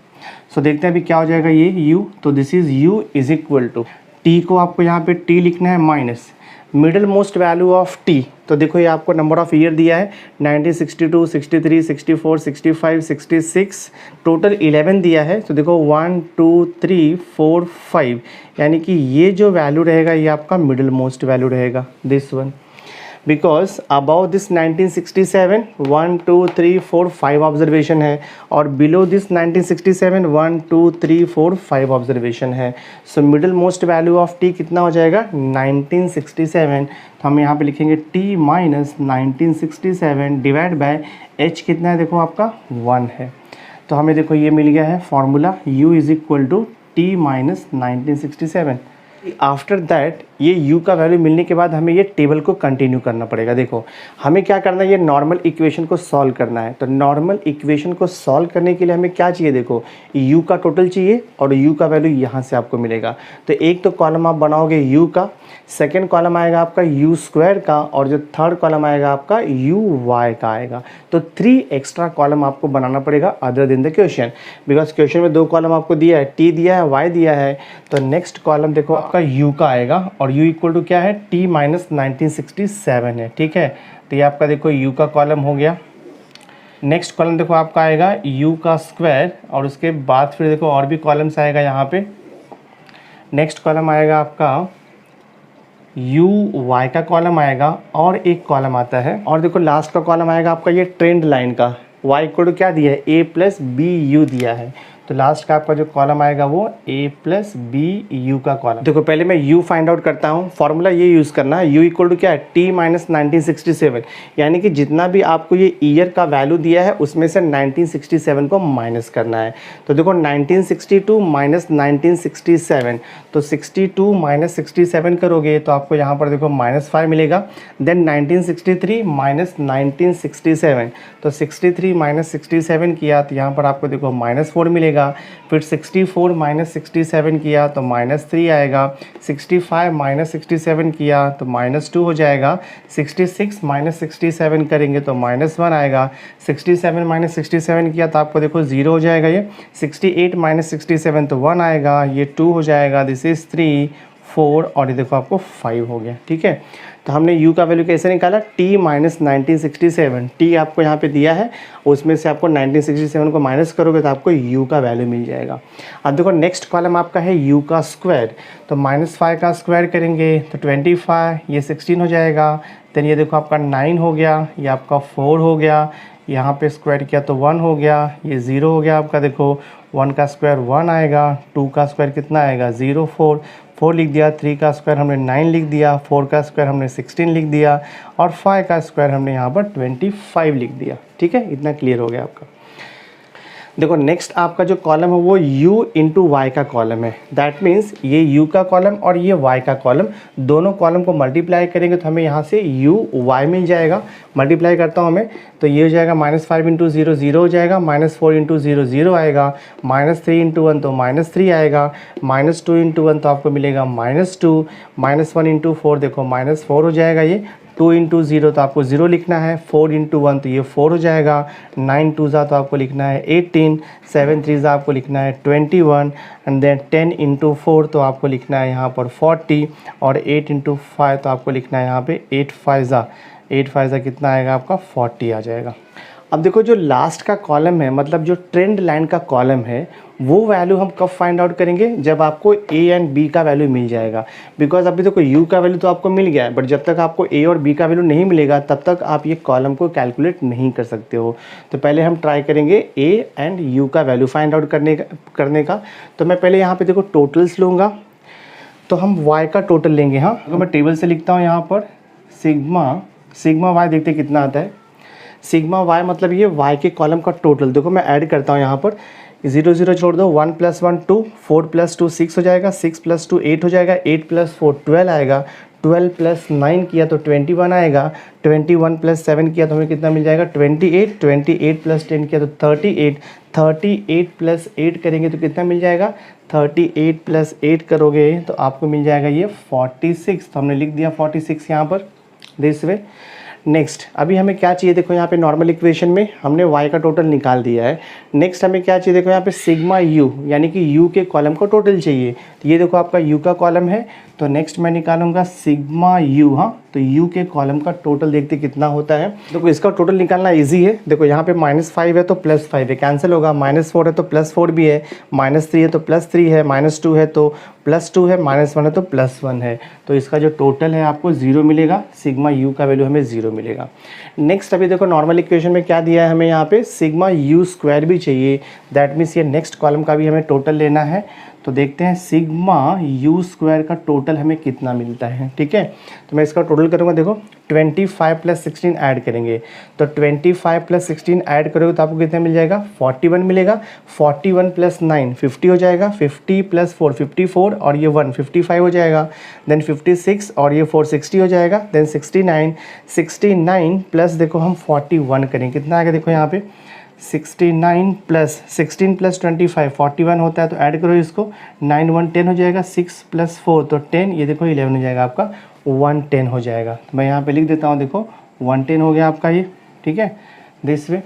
सो देखते हैं अभी क्या हो जाएगा ये u, तो this is u is equal to t को आपको यहाँ पे t लिखना है minus middle most value of t। तो देखो ये आपको नंबर ऑफ ईयर दिया है 1962 63 64 65 66, टोटल 11 दिया है। तो देखो 1 2 3 4 5, यानी कि ये जो वैल्यू रहेगा ये आपका मिडल मोस्ट वैल्यू रहेगा, this one, because about this 1967 1 2 3 4 5 observation है, और बिलो दिस 1967 1 2 3 4 5 ऑब्जर्वेशन है। So middle most value of t कितना हो जाएगा 1967। तो हम यहाँ पे लिखेंगे t minus 1967 divide by h कितना है, देखो आपका 1 है। तो हमें देखो ये मिल गया है formula u is equal to t minus 1967। After that ये u का वैल्यू मिलने के बाद हमें ये टेबल को कंटिन्यू करना पड़ेगा। देखो हमें क्या करना है, ये नॉर्मल इक्वेशन को सॉल्व करना है। तो नॉर्मल इक्वेशन को सॉल्व करने के लिए हमें क्या चाहिए, देखो u का टोटल चाहिए और u का वैल्यू यहाँ से आपको मिलेगा। तो एक तो कॉलम आप बनाओगे u का, सेकेंड कॉलम आएगा आपका u स्क्वायर का, और जो थर्ड कॉलम आएगा आपका uy का आएगा। तो 3 एक्स्ट्रा कॉलम आपको बनाना पड़ेगा other than the question, because question में 2 कॉलम आपको दिया है, t दिया है, y दिया है। तो नेक्स्ट कॉलम देखो आपका u का आएगा, और u इक्वल टू क्या है, t माइनस 1967 है, ठीक है। तो ये आपका देखो u का कॉलम हो गया। नेक्स्ट कॉलम देखो आपका आएगा u का स्क्वायर, और उसके बाद फिर देखो और भी कॉलम्स आएगा यहाँ पे। नेक्स्ट कॉलम आएगा आपका uy का कॉलम आएगा, और एक कॉलम आता है, और देखो लास्ट का कॉलम आएगा आपका ये ट्रेंड लाइन का, y इक्वल टू क्या दिया है, a प्लस बी यू दिया है। तो लास्ट का आपका जो कॉलम आएगा वो a प्लस बी यू का कॉलम। देखो पहले मैं u फाइंड आउट करता हूँ, फॉर्मूला ये यूज़ करना है, u इक्वल टू क्या है, t माइनस 1967, यानी कि जितना भी आपको ये ईयर का वैल्यू दिया है उसमें से 1967 को माइनस करना है। तो देखो 1962 माइनस 1967, तो 62 माइनस 67 करोगे तो आपको यहाँ पर देखो -5 मिलेगा। देन 1963 माइनस 1967, तो 63 माइनस 67 किया तो यहाँ पर आपको देखो -4 मिलेगा। फिर 64 माइनस 67 किया तो -3 आएगा। 65 माइनस 67 किया तो -2 हो जाएगा। 66 माइनस 67 करेंगे तो -1 आएगा। 67 माइनस 67 किया तो आपको देखो 0 हो जाएगा। ये 68 माइनस 67 तो 1 आएगा, ये 2 हो जाएगा। दिस इज़ 3 4 और ये देखो आपको 5 हो गया, ठीक है। तो हमने u का वैल्यू कैसे निकाला, t माइनस 1967, t आपको यहाँ पे दिया है, उसमें से आपको 1967 को माइनस करोगे तो आपको u का वैल्यू मिल जाएगा। अब देखो नेक्स्ट कॉलम आपका है u का स्क्वायर, तो -5 का स्क्वायर करेंगे तो 25, ये 16 हो जाएगा। देन ये देखो आपका 9 हो गया, ये आपका 4 हो गया, यहाँ पे स्क्वायर किया तो 1 हो गया, ये 0 हो गया आपका। देखो 1 का स्क्वायर 1 आएगा, 2 का स्क्वायर कितना आएगा 0 4 लिख दिया, 3 का स्क्वायर हमने 9 लिख दिया, 4 का स्क्वायर हमने 16 लिख दिया, और 5 का स्क्वायर हमने यहाँ पर 25 लिख दिया, ठीक है। इतना क्लियर हो गया आपका। देखो नेक्स्ट आपका जो कॉलम है वो u इंटू वाई का कॉलम है। दैट मीन्स ये u का कॉलम और ये y का कॉलम, दोनों कॉलम को मल्टीप्लाई करेंगे तो हमें यहाँ से u y मिल जाएगा। मल्टीप्लाई करता हूँ मैं, तो ये हो जाएगा -5 इंटू 0 0 हो जाएगा, -4 इंटू 0 0 आएगा, -3 इंटू 1 तो -3 आएगा, -2 इंटू 1 तो आपको मिलेगा -2, -1 इंटू 4 देखो -4 हो जाएगा। ये 2 इंटू 0 तो आपको 0 लिखना है, 4 इंटू 1 तो ये 4 हो जाएगा, 9 2 ज़ा तो आपको लिखना है 18, 7 3 ज़ा आपको लिखना है 21, एंड देन 10 इंटू 4 तो आपको लिखना है यहाँ पर 40, और 8 इंटू 5 तो आपको लिखना है यहाँ पे 8 5 ज़ा कितना आएगा आपका 40 आ जाएगा। अब देखो जो लास्ट का कॉलम है, मतलब जो ट्रेंड लाइन का कॉलम है, वो वैल्यू हम कब फाइंड आउट करेंगे, जब आपको a एंड b का वैल्यू मिल जाएगा। बिकॉज अभी देखो u का वैल्यू तो आपको मिल गया है, बट जब तक आपको a और b का वैल्यू नहीं मिलेगा तब तक आप ये कॉलम को कैलकुलेट नहीं कर सकते हो। तो पहले हम ट्राई करेंगे a एंड u का वैल्यू फाइंड आउट करने का। तो मैं पहले यहाँ पर देखो टोटल्स लूँगा, तो हम y का टोटल लेंगे। हाँ, तो मैं टेबल से लिखता हूँ यहाँ पर सिग्मा y, देखते कितना आता है। सिग्मा y मतलब ये y के कॉलम का टोटल। देखो मैं ऐड करता हूँ यहाँ पर, 0 0 छोड़ दो, 1 + 1 2, 4 + 2 6 हो जाएगा, 6 + 2 8 हो जाएगा, 8 + 4 12 आएगा, 12 + 9 किया तो 21 आएगा, 21 + 7 किया तो हमें कितना मिल जाएगा 28, 28 + 10 किया तो 38, 38 + 8 करेंगे तो कितना मिल जाएगा 38 + 8 करोगे तो आपको मिल जाएगा ये 46। तो हमने लिख दिया 46 यहाँ पर दिस वे। नेक्स्ट अभी हमें क्या चाहिए, देखो यहाँ पे नॉर्मल इक्वेशन में हमने y का टोटल निकाल दिया है। नेक्स्ट हमें क्या चाहिए, देखो यहाँ पे सिग्मा u, यानी कि u के कॉलम का टोटल चाहिए। तो ये देखो आपका u का कॉलम है, तो नेक्स्ट मैं निकालूंगा सिग्मा u। हाँ, तो u के कॉलम का टोटल देखते कितना होता है। देखो इसका टोटल निकालना इजी है। देखो यहाँ पे -5 है तो +5 है, कैंसिल होगा। -4 है तो +4 भी है, -3 है तो +3 है, -2 है तो +2 है, -1 है तो +1 है। तो इसका जो टोटल है आपको 0 मिलेगा। सिग्मा u का वैल्यू हमें 0 मिलेगा। नेक्स्ट अभी देखो नॉर्मल इक्वेशन में क्या दिया है हमें, यहाँ पे सिग्मा u स्क्वायर भी चाहिए। दैट मीन्स ये नेक्स्ट कॉलम का भी हमें टोटल लेना है। तो देखते हैं सिग्मा u स्क्वायर का टोटल टोटल हमें कितना मिलता है। ठीक है, तो मैं इसका टोटल करूँगा। देखो 25 + 16 ऐड करेंगे, तो 25 + 16 ऐड करोगे तो आपको कितना मिल जाएगा, 41 मिलेगा। 41 + 9 50 हो जाएगा, 50 + 4 54 और ये 1 55 हो जाएगा। देन 56 और ये 4 60 हो जाएगा। देन 69 प्लस देखो हम 41 करेंगे, कितना आएगा देखो यहाँ पे 69 + 16 + 25 41 होता है, तो ऐड करो इसको। 9 1 10 हो जाएगा, 6 + 4 तो 10, ये देखो 11 हो जाएगा आपका, 110 हो जाएगा। तो मैं यहाँ पे लिख देता हूँ, देखो 110 हो गया आपका ये। ठीक है, दिस वे।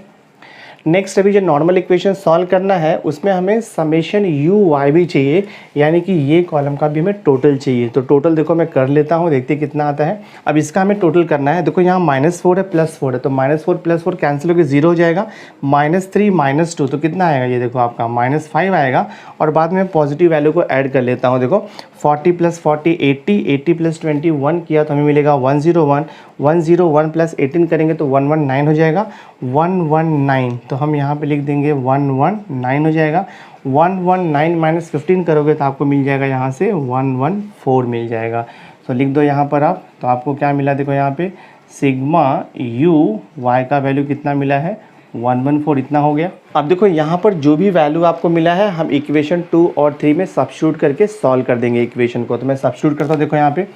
नेक्स्ट अभी जो नॉर्मल इक्वेशन सॉल्व करना है उसमें हमें समेशन यू वाई भी चाहिए, यानी कि ये कॉलम का भी हमें टोटल चाहिए। तो टोटल देखो मैं कर लेता हूँ, देखते कितना आता है। अब इसका हमें टोटल करना है। देखो यहाँ -4 है +4 है, तो -4 + 4 कैंसिल होकर 0 हो जाएगा। -3 -2 तो कितना आएगा, ये देखो आपका -5 आएगा। और बाद में पॉजिटिव वैल्यू को ऐड कर लेता हूँ। देखो 40 + 40 80 80 + 21 किया तो हमें मिलेगा 101 101 + 18 करेंगे तो 119 हो जाएगा। 119 तो हम यहाँ पे लिख देंगे 119 हो जाएगा। 119 - 15 करोगे तो आपको मिल जाएगा यहाँ से 114 मिल जाएगा। तो लिख दो यहाँ पर आप, तो आपको क्या मिला देखो यहाँ पे सिग्मा यू वाई का वैल्यू कितना मिला है 114, इतना हो गया। अब देखो यहाँ पर जो भी वैल्यू आपको मिला है हम इक्वेशन 2 और 3 में सब्स्टिट्यूट करके सॉल्व कर देंगे इक्वेशन को। तो मैं सब्स्टिट्यूट करता हूँ, देखो यहाँ पे,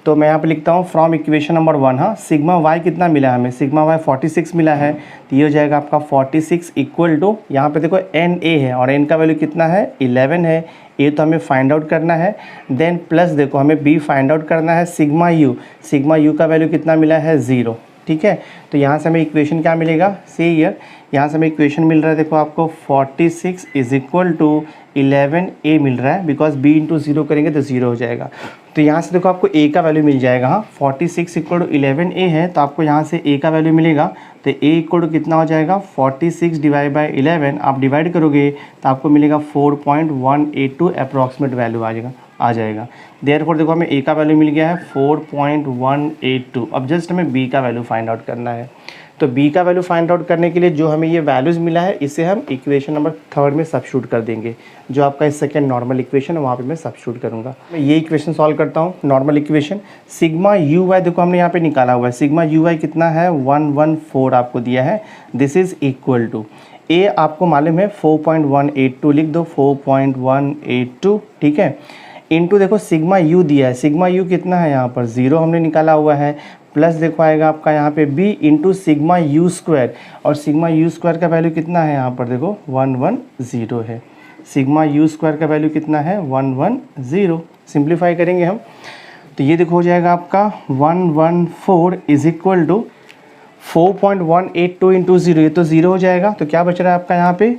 तो मैं यहाँ पे लिखता हूँ फ्रॉम इक्वेशन नंबर 1। हाँ, सिग्मा वाई कितना मिला हमें, सिग्मा वाई 46 मिला है, तो ये हो जाएगा आपका 46 इक्वल टू, यहाँ पे देखो एन ए है और एन का वैल्यू कितना है 11 है, ए तो हमें फाइंड आउट करना है। देन प्लस देखो हमें बी फाइंड आउट करना है, सिग्मा यू का वैल्यू कितना मिला है 0। ठीक है, तो यहाँ से हमें इक्वेशन क्या मिलेगा, सी ईयर, यहाँ से हमें इक्वेशन मिल रहा है देखो आपको 46 = 11a मिल रहा है, बिकॉज b × 0 करेंगे तो 0 हो जाएगा। तो यहाँ से देखो आपको a का वैल्यू मिल जाएगा। हाँ, 46 = 11a है, तो आपको यहाँ से a का वैल्यू मिलेगा। तो a कितना हो जाएगा 46 / 11 आप डिवाइड करोगे तो आपको मिलेगा 4.182 अप्रॉक्सीमेट वैल्यू आ जाएगा। देयरफॉर देखो हमें a का वैल्यू मिल गया है 4.182। अब जस्ट हमें b का वैल्यू फाइंड आउट करना है। तो b का वैल्यू फाइंड आउट करने के लिए जो हमें ये वैल्यूज़ मिला है इसे हम इक्वेशन नंबर 3 में सब्स्टिट्यूट कर देंगे। जो आपका इस सेकेंड नॉर्मल इक्वेशन है वहाँ पे मैं सब्स्टिट्यूट करूँगा। मैं ये इक्वेशन सॉल्व करता हूँ, normal equation. Sigma u y देखो हमने यहाँ पे निकाला हुआ है, सिग्मा यू वाई कितना है 114 आपको दिया है। दिस इज़ इक्वल टू ए आपको मालूम है 4.182, लिख दो 4.182। ठीक है, इनटू देखो सिग्मा यू दिया है, सिग्मा यू कितना है यहाँ पर 0 हमने निकाला हुआ है, प्लस देखो आएगा आपका यहाँ पे b into sigma you square, और सिग्मा यू स्क्वायर का वैल्यू कितना है यहाँ पर देखो 110 है। सिग्मा यू स्क्वायर का वैल्यू कितना है 110। सिंप्लीफाई करेंगे हम तो ये देखो हो जाएगा आपका 114 = 4.182 × 0, ये तो 0 हो जाएगा। तो क्या बच रहा है आपका यहाँ पे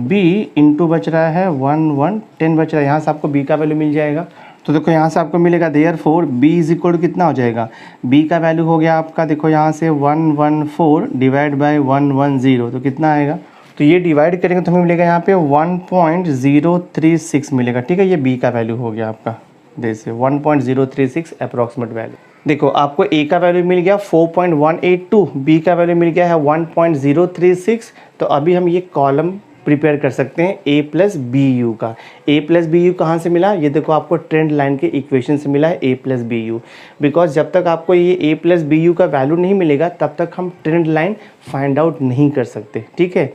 b इंटू बच रहा है 110 बच रहा है, यहाँ से आपको b का वैल्यू मिल जाएगा। तो देखो यहाँ से आपको मिलेगा देयरफॉर b = कितना हो जाएगा, b का वैल्यू हो गया आपका देखो यहाँ से 114 डिवाइड बाय 110, तो कितना आएगा, तो ये डिवाइड करेंगे तो हमें मिलेगा यहाँ पे 1.036 मिलेगा। ठीक है, ये b का वैल्यू हो गया आपका, जैसे 1.036 अप्रॉक्सीमेट वैल्यू। देखो आपको a का वैल्यू मिल गया 4.182, b का वैल्यू मिल गया है 1.036। तो अभी हम ये कॉलम प्रिपेयर कर सकते हैं a + bu का। a + bu कहाँ से मिला, ये देखो आपको ट्रेंड लाइन के इक्वेशन से मिला है a + bu। बिकॉज जब तक आपको ये a + bu का वैल्यू नहीं मिलेगा तब तक हम ट्रेंड लाइन फाइंड आउट नहीं कर सकते। ठीक है,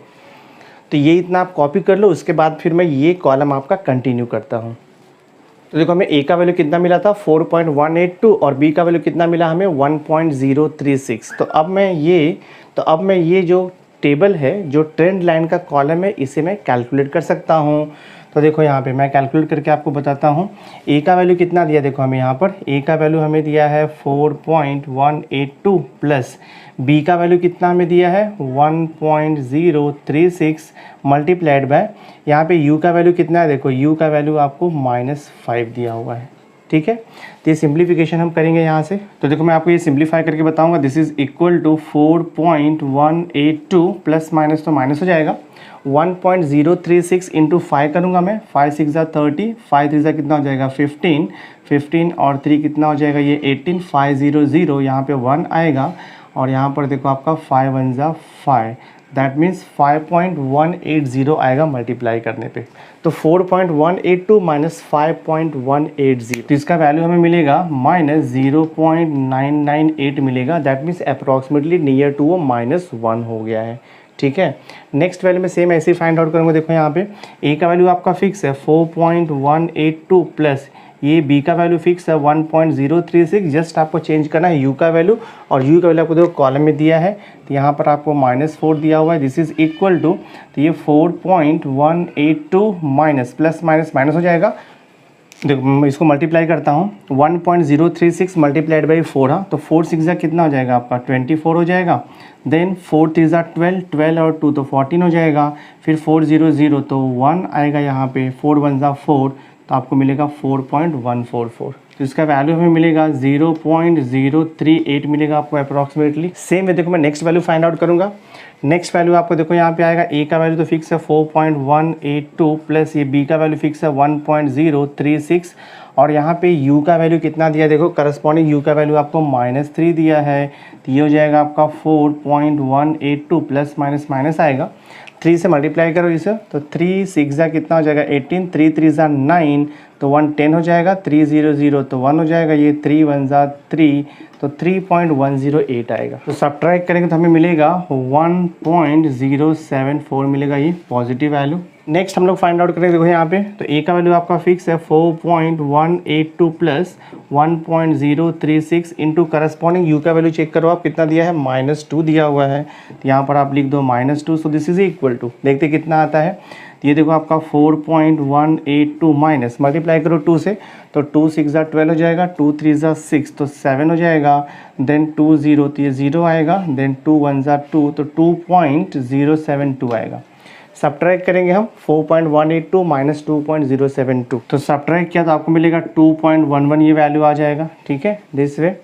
तो ये इतना आप कॉपी कर लो, उसके बाद फिर मैं ये कॉलम आपका कंटिन्यू करता हूँ। तो देखो हमें a का वैल्यू कितना मिला था 4.182 और b का वैल्यू कितना मिला हमें 1.036। तो अब मैं ये जो टेबल है, जो ट्रेंड लाइन का कॉलम है, इसे मैं कैलकुलेट कर सकता हूँ। तो देखो यहाँ पे मैं कैलकुलेट करके आपको बताता हूँ। a का वैल्यू कितना दिया, देखो हमें यहाँ पर a का वैल्यू हमें दिया है 4.182 प्लस b का वैल्यू कितना हमें दिया है 1.036 मल्टीप्लाइड बाय, यहाँ पे u का वैल्यू कितना है, देखो u का वैल्यू आपको -5 दिया हुआ है। ठीक है, तो ये सिंप्लीफिकेशन हम करेंगे यहाँ से। तो देखो मैं आपको ये सिंप्लीफाई करके बताऊंगा। This is equal to 4.182 plus minus तो माइनस हो जाएगा, 1.036 इंटू 5 करूँगा मैं, 5 6 30, 5 3 कितना हो जाएगा 15, 15 और 3 कितना हो जाएगा ये 18, 500 यहाँ पे 1 आएगा और यहाँ पर देखो आपका 5 1 5, दैट मीन्स 5.180 आएगा मल्टीप्लाई करने पे। तो 4.182 माइनस 5.180, तो इसका वैल्यू हमें मिलेगा माइनस 0.998 मिलेगा। That means approximately near to वो -1 हो गया है। ठीक है, नेक्स्ट वैल्यू में सेम ऐसे ही फाइंड आउट करूँगा। देखो यहाँ पे ए का वैल्यू आपका फिक्स है 4.182 प्लस ये बी का वैल्यू फिक्स है 1.036। जस्ट आपको चेंज करना है यू का वैल्यू, और यू का वैल्यू आपको देखो कॉलम में दिया है, तो यहाँ पर आपको -4 दिया हुआ है। दिस इज इक्वल टू, तो ये 4.182 माइनस प्लस माइनस माइनस हो जाएगा। देखो मैं इसको मल्टीप्लाई करता हूँ, 1.036 मल्टीप्लाइड बाई 4, हाँ तो 4 6 कितना हो जाएगा आपका 24 हो जाएगा। देन 4 3 12, 12 और 2 तो 14 हो जाएगा। फिर 4 0 0 तो 1 आएगा यहाँ पे, 4 1 4, तो आपको मिलेगा 4.144। तो इसका वैल्यू हमें मिलेगा 0.038 मिलेगा आपको अप्रॉक्सीमेटली। सेम वे देखो मैं नेक्स्ट वैल्यू फाइंड आउट करूँगा। नेक्स्ट वैल्यू आपको देखो यहाँ पे आएगा, ए का वैल्यू तो फिक्स है 4.182 प्लस ये बी का वैल्यू फिक्स है 1.036, और यहाँ पे u का वैल्यू कितना दिया देखो, करस्पॉन्डिंग u का वैल्यू आपको -3 दिया है। तो ये हो जाएगा आपका 4.182 प्लस माइनस माइनस आएगा, 3 से मल्टीप्लाई करो इसे, तो 3 6 कितना हो जाएगा 18, 3 3 9, तो 110 हो जाएगा। 3 0 0 तो 1 हो जाएगा, ये 3 1 3, तो 3.108 आएगा। तो सब्ट्रैक्ट करेंगे तो हमें मिलेगा 1.074 मिलेगा, ये पॉजिटिव वैल्यू। नेक्स्ट हम लोग फाइंड आउट करेंगे, देखो यहाँ पे तो ए का वैल्यू आपका फिक्स है 4.182 प्लस 1.036 इंटू करस्पॉन्डिंग यू का वैल्यू चेक करो आप कितना दिया है, -2 दिया हुआ है। तो यहाँ पर आप लिख दो -2, so this is equal to, देखते कितना आता है। तो ये देखो आपका 4.182 माइनस मल्टीप्लाई करो 2 से, तो 2 6 12 हो जाएगा, 2 3 6 तो 7 हो जाएगा। देन 2 0 तो ये 0 आएगा, देन 2 1 2 तो 2.072 आएगा। सब्ट्रैक्ट करेंगे हम 4.182 माइनस 2.072, तो सब्ट्रैक्ट किया तो आपको मिलेगा 2.11, ये वैल्यू आ जाएगा। ठीक है, दिस वे।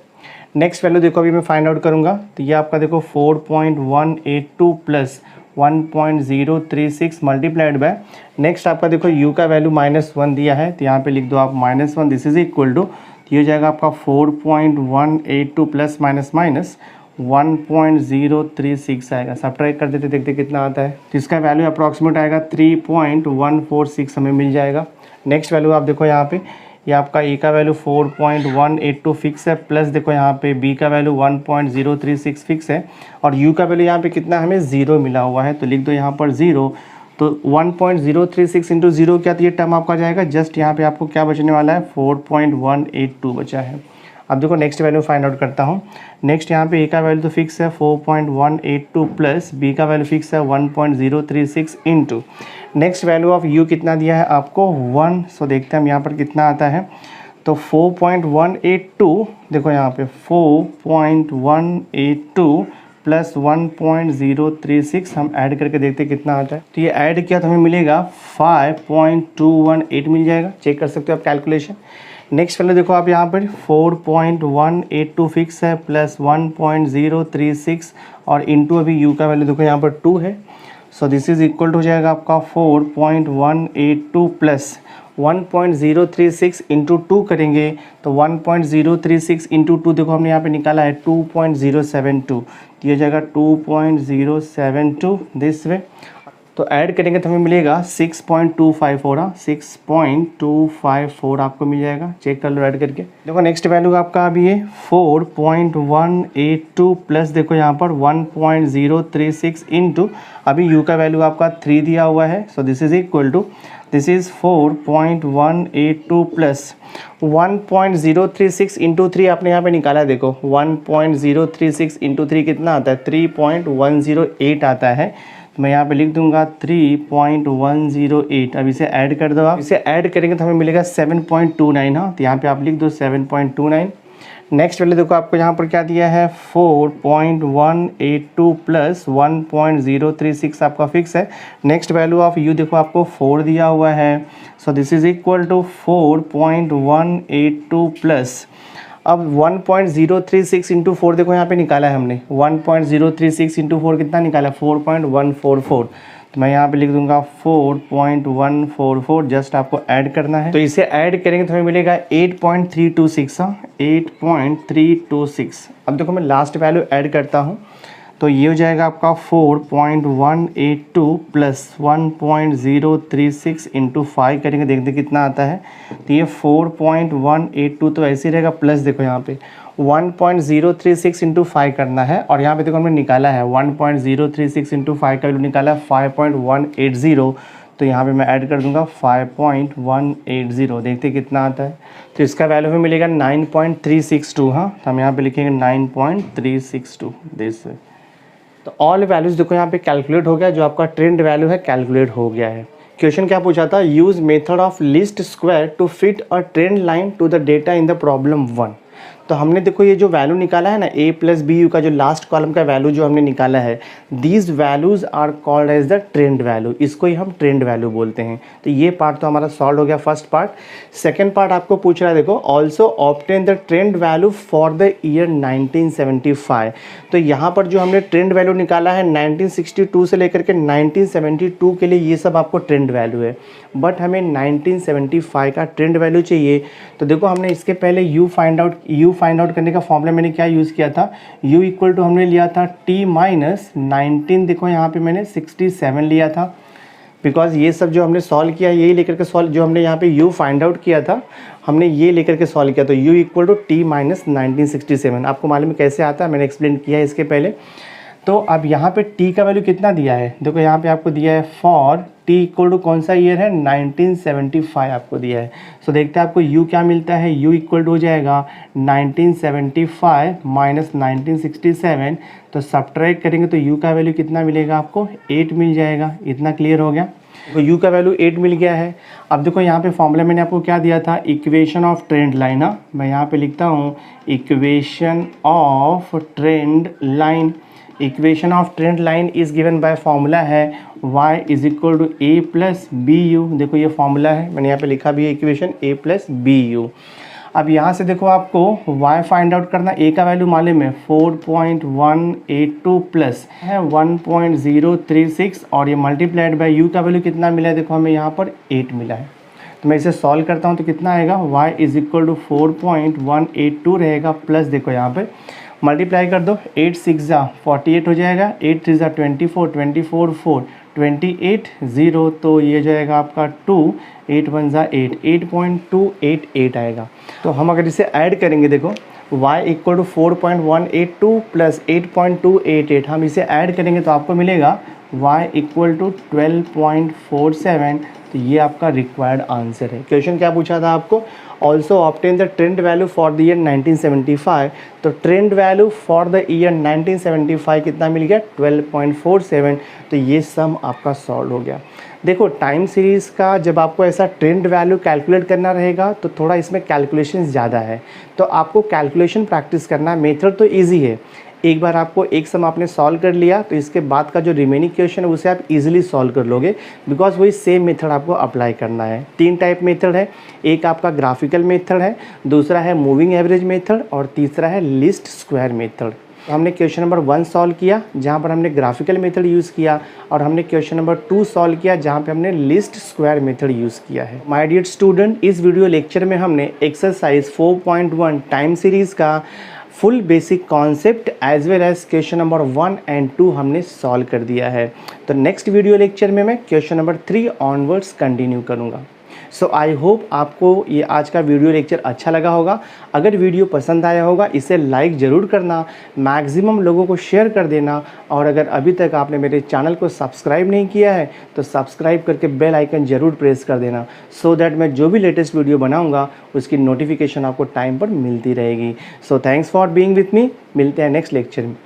नेक्स्ट वैल्यू देखो अभी मैं फाइंड आउट करूँगा, तो ये आपका देखो 4.182 प्लस 1.036 मल्टीप्लाइड बाय, नेक्स्ट आपका देखो u का वैल्यू -1 दिया है, तो यहाँ पे लिख दो आप -1, दिस इज इक्वल टू, ये हो जाएगा आपका 4.182 प्लस माइनस माइनस 1.036 आएगा। सब्ट्रैक्ट कर देते, देखते कितना आता है। तो इसका वैल्यू अप्रॉक्सीमेट आएगा 3.146 हमें मिल जाएगा। नेक्स्ट वैल्यू आप देखो यहाँ पे, ये आपका ए का वैल्यू 4.182 फिक्स है, प्लस देखो यहाँ पे बी का वैल्यू 1.036 फिक्स है, और यू का वैल्यू यहाँ पे कितना हमें 0 मिला हुआ है, तो लिख दो यहाँ पर 0। तो 1.036 इंटू 0 क्या, तो ये टर्म आपका जाएगा, जस्ट यहाँ पे आपको क्या बचने वाला है 4.182 बचा है। अब देखो नेक्स्ट वैल्यू फाइंड आउट करता हूँ। नेक्स्ट यहाँ पे ए का वैल्यू तो फिक्स है 4.182 प्लस बी का वैल्यू फिक्स है 1.036 into next value of you कितना दिया है आपको 1, सो देखते हैं हम यहाँ पर कितना आता है। तो 4.182 देखो यहाँ पे 4.182 प्लस 1.036 हम ऐड करके देखते हैं कितना आता है। तो ये ऐड किया तो हमें मिलेगा 5.218 मिल जाएगा, चेक कर सकते हो आप कैलकुलेशन। नेक्स्ट वैल्यू देखो आप यहाँ पर 4.182 फिक्स है प्लस 1.036 और इंटू अभी यू का वैल्यू देखो यहाँ पर 2 है, so this is equal to हो जाएगा आपका 4.182 प्लस 1.036 इंटू 2 करेंगे तो 1.036 इंटू 2 देखो हमने यहाँ पे निकाला है 2.072, ये हो जाएगा 2.072 दिस वे। तो ऐड करेंगे तो हमें मिलेगा 6.254, 6.254 आपको मिल जाएगा, चेक कर लो ऐड करके। देखो नेक्स्ट वैल्यू आपका अभी है 4.182 प्लस देखो यहाँ पर 1.036 इंटू अभी यू का वैल्यू आपका 3 दिया हुआ है, so this is equal to this is 4.182 plus 1.036 into 3 आपने यहाँ पे निकाला है, देखो 1.036 इंटू 3 कितना आता है 3.108 आता है। तो मैं यहाँ पे लिख दूंगा 3.108। अब इसे ऐड कर दो आप, इसे ऐड करेंगे तो हमें मिलेगा 7.29, हाँ तो यहाँ पे आप लिख दो 7.29। नेक्स्ट वैल्यू देखो आपको यहाँ पर क्या दिया है 4.182 प्लस 1.036 आपका फिक्स है। नेक्स्ट वैल्यू ऑफ यू देखो आपको 4 दिया हुआ है, so this is equal to 4.182 plus अब 1.036 इंटू 4 देखो यहाँ पे निकाला है हमने 1.036 इंटू 4 कितना निकाला 4.144, तो मैं यहाँ पे लिख दूंगा 4.144, जस्ट आपको ऐड करना है। तो इसे ऐड करेंगे तो हमें मिलेगा 8.326, 8.326। अब देखो मैं लास्ट वैल्यू ऐड करता हूँ, तो ये हो जाएगा आपका 4.182 प्लस 1.036 इंटू 5 करेंगे, देखते कितना आता है। तो ये 4.182 तो ऐसे ही रहेगा, प्लस देखो यहाँ पे 1.036 इंटू 5 करना है, और यहाँ पे देखो हमने निकाला है 1.036 इंटू 5 का वैल्यू निकाला है 5.180। तो यहाँ पे मैं ऐड कर दूंगा 5.180, देखते कितना आता है। तो इसका वैल्यू हमें मिलेगा 9.362। हाँ, तो हम यहाँ पे लिखेंगे 9.362 दिस। तो ऑल वैल्यूज़ देखो यहाँ पे कैलकुलेट हो गया, जो आपका ट्रेंड वैल्यू है कैलकुलेट हो गया है। क्वेश्चन क्या पूछा था, use method of least square to fit a trend line to the data in the problem 1। तो हमने देखो ये जो वैल्यू निकाला है ना, a प्लस बी यू का जो लास्ट कॉलम का वैल्यू जो हमने निकाला है, these values are called as the trend value, इसको ही हम ट्रेंड वैल्यू बोलते हैं। तो ये पार्ट तो हमारा सॉल्व हो गया फर्स्ट पार्ट। सेकेंड पार्ट आपको पूछ रहा है, देखो also obtain the trend value for the year 1975। तो यहाँ पर जो हमने ट्रेंड वैल्यू निकाला है 1962 से लेकर के 1972 के लिए, ये सब आपको ट्रेंड वैल्यू है, बट हमें 1975 का ट्रेंड वैल्यू चाहिए। तो देखो हमने इसके पहले यू फाइंड आउट करने का फॉर्मूला मैंने क्या यूज़ किया था, u इक्वल टू हमने लिया था t माइनस 19, देखो यहाँ पे मैंने 67 लिया था, बिकॉज ये सब जो हमने सॉल्व किया यही लेकर के सॉल्व, जो हमने यहाँ पे u फाइंड आउट किया था हमने ये लेकर के सॉल्व किया। तो u equal to t minus 1967, आपको मालूम है कैसे आता है, मैंने एक्सप्लेन किया है इसके पहले। तो अब यहाँ पे t का वैल्यू कितना दिया है, देखो यहाँ पे आपको दिया है फॉर t इक्वल टू कौन सा ईयर है, 1975 आपको दिया है। सो देखते हैं आपको u क्या मिलता है, u इक्वल टू हो जाएगा 1975 माइनस 1967। तो सब्ट्रैक्ट करेंगे तो u का वैल्यू कितना मिलेगा आपको, 8 मिल जाएगा। इतना क्लियर हो गया, तो u का वैल्यू 8 मिल गया है। अब देखो यहाँ पे फॉर्मूला मैंने आपको क्या दिया था, इक्वेशन ऑफ ट्रेंड लाइन। मैं यहाँ पे लिखता हूँ equation of trend line. Equation of trend line is given by formula है y is equal to a plus b u. देखो ये फॉर्मूला है, मैंने यहाँ पे लिखा भी है equation a plus b u. अब यहाँ से देखो आपको y फाइंड आउट करना, a का वैल्यू मालूम है 4.182 प्लस है 1.036, और ये मल्टीप्लाइड बाय u का वैल्यू कितना मिला है, देखो हमें यहाँ पर 8 मिला है। तो मैं इसे सॉल्व करता हूँ तो कितना आएगा, y इज इक्वल टू 4.182 रहेगा, प्लस देखो यहाँ पे मल्टीप्लाई कर दो, 8 6 जा 48 हो जाएगा, 8 3 जा 24, 24 4 28 0, तो ये जाएगा आपका 2, 8 1 जा 8, 8.288 आएगा। तो हम अगर इसे ऐड करेंगे, देखो y इक्वल टू 4.182 प्लस 8.288, हम इसे ऐड करेंगे तो आपको मिलेगा y इक्वल टू 12.47। तो ये आपका रिक्वायर्ड आंसर है। क्वेश्चन क्या पूछा था आपको, also obtain the trend value for the year 1975। तो trend value for the year 1975 कितना मिल गया, 12.47। तो ये सम आपका सॉल्व हो गया। देखो टाइम सीरीज़ का जब आपको ऐसा ट्रेंड वैल्यू कैलकुलेट करना रहेगा तो थोड़ा इसमें कैलकुलेशन ज़्यादा है, तो आपको कैलकुलेशन प्रैक्टिस करना है। मेथड तो ईजी है, एक बार आपको एक सम आपने सॉल्व कर लिया तो इसके बाद का जो रिमेनिंग क्वेश्चन है उसे आप इजीली सॉल्व कर लोगे, बिकॉज वही सेम मेथड आपको अप्लाई करना है। 3 टाइप मेथड है, एक आपका ग्राफिकल मेथड है, दूसरा है मूविंग एवरेज मेथड, और तीसरा है लीस्ट स्क्वायर मेथड। तो हमने क्वेश्चन नंबर 1 सॉल्व किया जहाँ पर हमने ग्राफिकल मेथड यूज़ किया, और हमने क्वेश्चन नंबर 2 सॉल्व किया जहाँ पे हमने लिस्ट स्क्वायर मेथड यूज़ किया है। माय डियर स्टूडेंट, इस वीडियो लेक्चर में हमने एक्सरसाइज 4.1 टाइम सीरीज़ का full basic concept as well as question number 1 and 2 हमने सॉल्व कर दिया है। तो नेक्स्ट वीडियो लेक्चर में मैं क्वेश्चन नंबर 3 ऑनवर्ड्स कंटिन्यू करूँगा। सो आई होप आपको ये आज का वीडियो लेक्चर अच्छा लगा होगा। अगर वीडियो पसंद आया होगा इसे लाइक ज़रूर करना, मैक्सिमम लोगों को शेयर कर देना, और अगर अभी तक आपने मेरे चैनल को सब्सक्राइब नहीं किया है तो सब्सक्राइब करके बेल आइकन ज़रूर प्रेस कर देना, सो दैट मैं जो भी लेटेस्ट वीडियो बनाऊँगा उसकी नोटिफिकेशन आपको टाइम पर मिलती रहेगी। So thanks for being with me, मिलते हैं नेक्स्ट लेक्चर में।